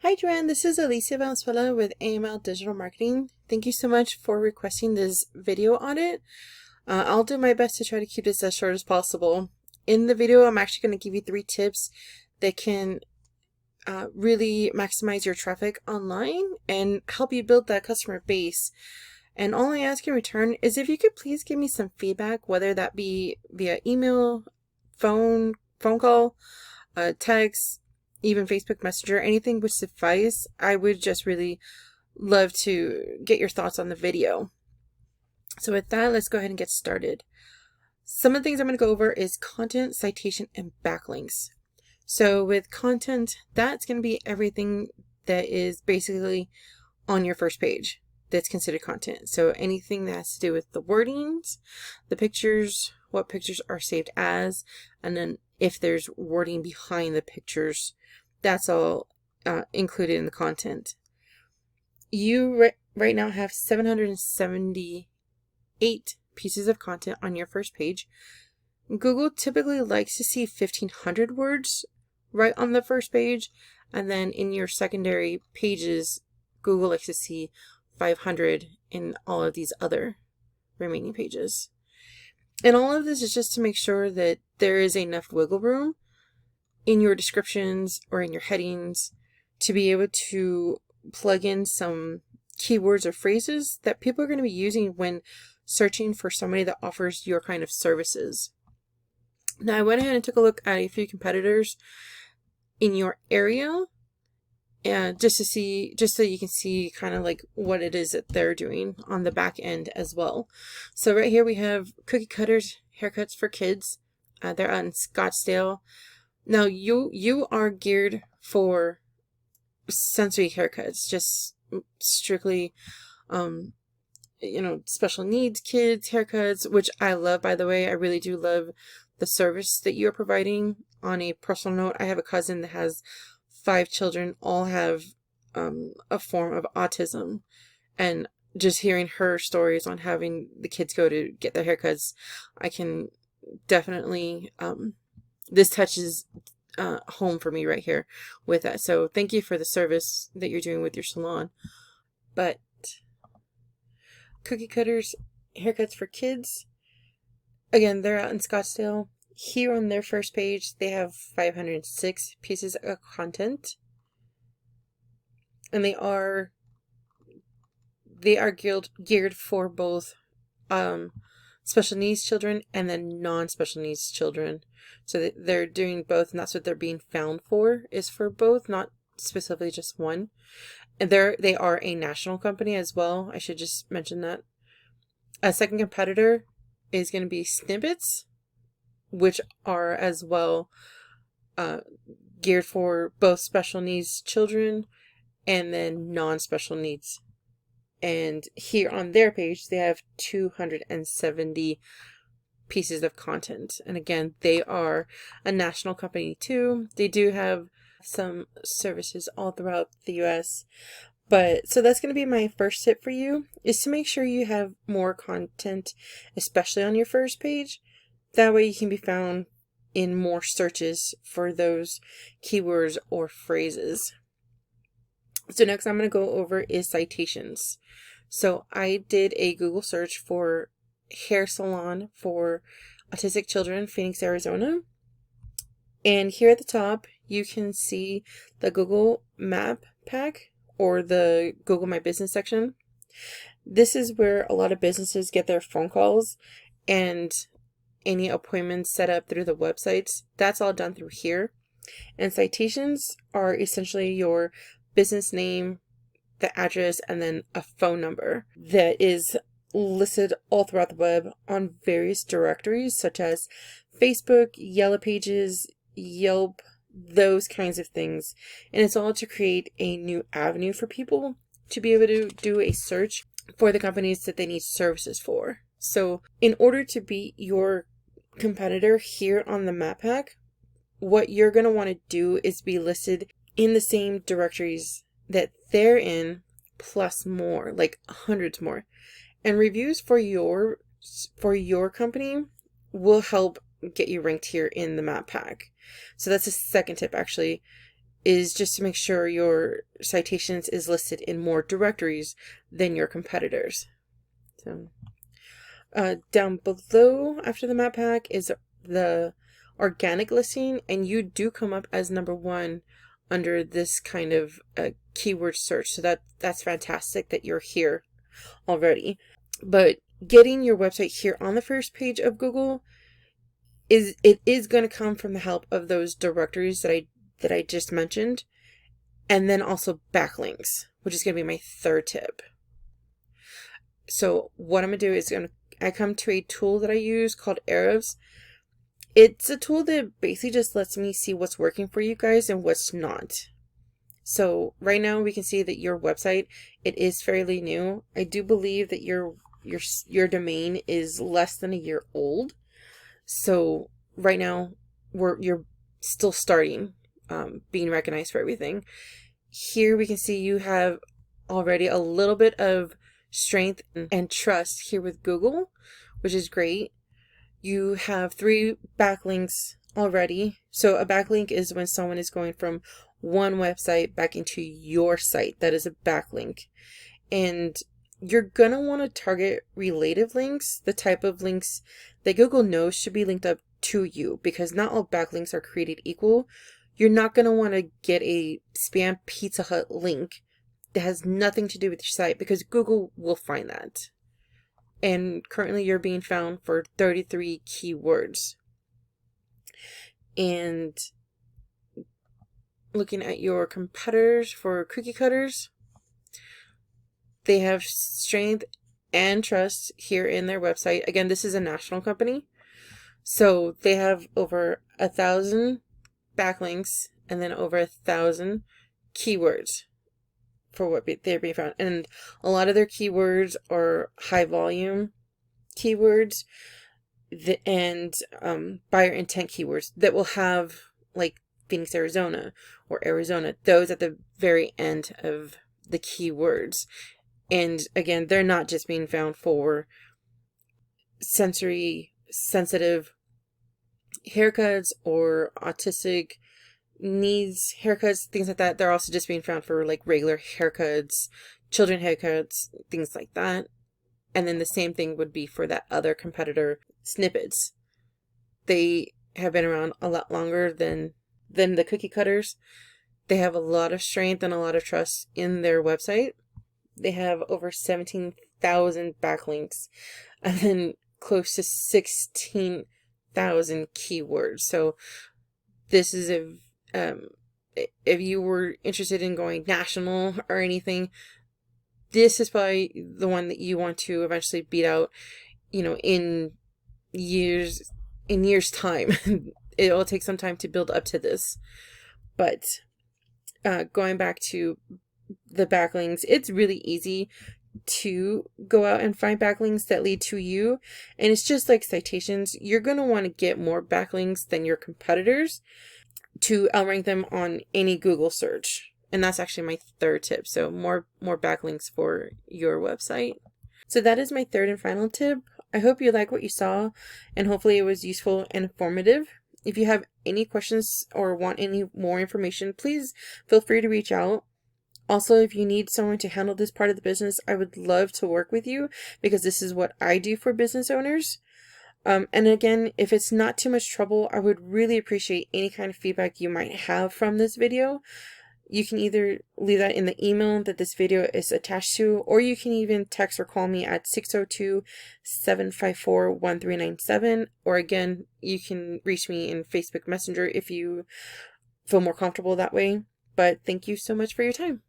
Hi Joanne, this is Alicia Valenzuela with AML Digital Marketing. Thank you so much for requesting this video audit. I'll do my best to try to keep this as short as possible. In the video, I'm actually going to give you 3 tips that can really maximize your traffic online and help you build that customer base. And all I ask in return is if you could please give me some feedback, whether that be via email, phone call, text, even Facebook Messenger, anything would suffice. I would just really love to get your thoughts on the video. So with that, let's go ahead and get started. Some of the things I'm going to go over is content, citation, and backlinks. So with content, that's going to be everything that is basically on your first page that's considered content. So anything that has to do with the wordings, the pictures, what pictures are saved as, and then if there's wording behind the pictures, that's all included in the content. You right now have 778 pieces of content on your first page. Google typically likes to see 1,500 words right on the first page, and then in your secondary pages, Google likes to see 500 in all of these other remaining pages. And all of this is just to make sure that there is enough wiggle room in your descriptions or in your headings to be able to plug in some keywords or phrases that people are going to be using when searching for somebody that offers your kind of services. Now, I went ahead and took a look at a few competitors in your area, and just so you can see kind of like what it is that they're doing on the back end as well. So right here we have Cookie Cutters Haircuts for Kids. They're out in Scottsdale. Now you are geared for sensory haircuts, just strictly special needs kids haircuts, which I love, by the way. I really do love the service that you're providing. On a personal note, I have a cousin that has 5 children, all have a form of autism, and just hearing her stories on having the kids go to get their haircuts, I can definitely this touches home for me right here with that. So thank you for the service that you're doing with your salon. But Cookie Cutters Haircuts for Kids, again, they're out in Scottsdale. Here on their first page, they have 506 pieces of content, and they are geared for both special needs children and then non-special needs children. So they're doing both, and that's what they're being found for, is for both, not specifically just one. And they are a national company as well. I should just mention that. A second competitor is going to be Snippets, which are as well geared for both special needs children and then non-special needs. And here on their page, they have 270 pieces of content. And again, they are a national company too. They do have some services all throughout the US. But so that's going to be my first tip for you, is to make sure you have more content, especially on your first page. That way you can be found in more searches for those keywords or phrases. So next I'm going to go over is citations. So I did a Google search for hair salon for autistic children, Phoenix, Arizona. And here at the top, you can see the Google Map pack or the Google My Business section. This is where a lot of businesses get their phone calls and any appointments set up through the websites. That's all done through here. And citations are essentially your business name, the address, and then a phone number that is listed all throughout the web on various directories such as Facebook, Yellow Pages, Yelp, those kinds of things. And it's all to create a new avenue for people to be able to do a search for the companies that they need services for. So in order to beat your competitor here on the map pack, what you're going to want to do is be listed in the same directories that they're in, plus more, like hundreds more. And reviews for your company will help get you ranked here in the map pack. So that's the second tip, actually, is just to make sure your citations is listed in more directories than your competitors. So down below after the map pack is the organic listing, and you do come up as number 1 under this kind of keyword search. So that's fantastic that you're here already. But getting your website here on the first page of Google is going to come from the help of those directories that I just mentioned, and then also backlinks, which is going to be my third tip. So what I'm going to do is I come to a tool that I use called Arrows. It's a tool that basically just lets me see what's working for you guys and what's not. So right now we can see that your website, it is fairly new. I do believe that your domain is less than a year old. So right now you're still starting, being recognized for everything. Here we can see you have already a little bit of strength and trust here with Google, which is great. You have 3 backlinks already. So a backlink is when someone is going from one website back into your site. That is a backlink. And you're going to want to target relative links, the type of links that Google knows should be linked up to you, because not all backlinks are created equal. You're not going to want to get a spam Pizza Hut link that has nothing to do with your site, because Google will find that. And currently you're being found for 33 keywords. And looking at your competitors for cookie cutters, they have strength and trust here in their website. Again, this is a national company. So they have over 1,000 backlinks and then over 1,000 keywords for what they're being found. And a lot of their keywords are high volume keywords and buyer intent keywords that will have like Phoenix, Arizona or Arizona, those at the very end of the keywords. And again, they're not just being found for sensory sensitive haircuts or autistic needs haircuts, things like that. They're also just being found for like regular haircuts, children haircuts, things like that. And then the same thing would be for that other competitor, Snippets. They have been around a lot longer than the cookie cutters. They have a lot of strength and a lot of trust in their website. They have over 17,000 backlinks and then close to 16,000 keywords. So this is if you were interested in going national or anything, this is probably the one that you want to eventually beat out, in years time. It will take some time to build up to this. But going back to the backlinks, it's really easy to go out and find backlinks that lead to you. And it's just like citations. You're going to want to get more backlinks than your competitors to outrank them on any Google search. And that's actually my third tip. So more backlinks for your website. So that is my third and final tip. I hope you like what you saw, and hopefully it was useful and informative. If you have any questions or want any more information, please feel free to reach out. Also, if you need someone to handle this part of the business, I would love to work with you, because this is what I do for business owners. And again, if it's not too much trouble, I would really appreciate any kind of feedback you might have from this video. You can either leave that in the email that this video is attached to, or you can even text or call me at 602-754-1397. Or again, you can reach me in Facebook Messenger if you feel more comfortable that way. But thank you so much for your time.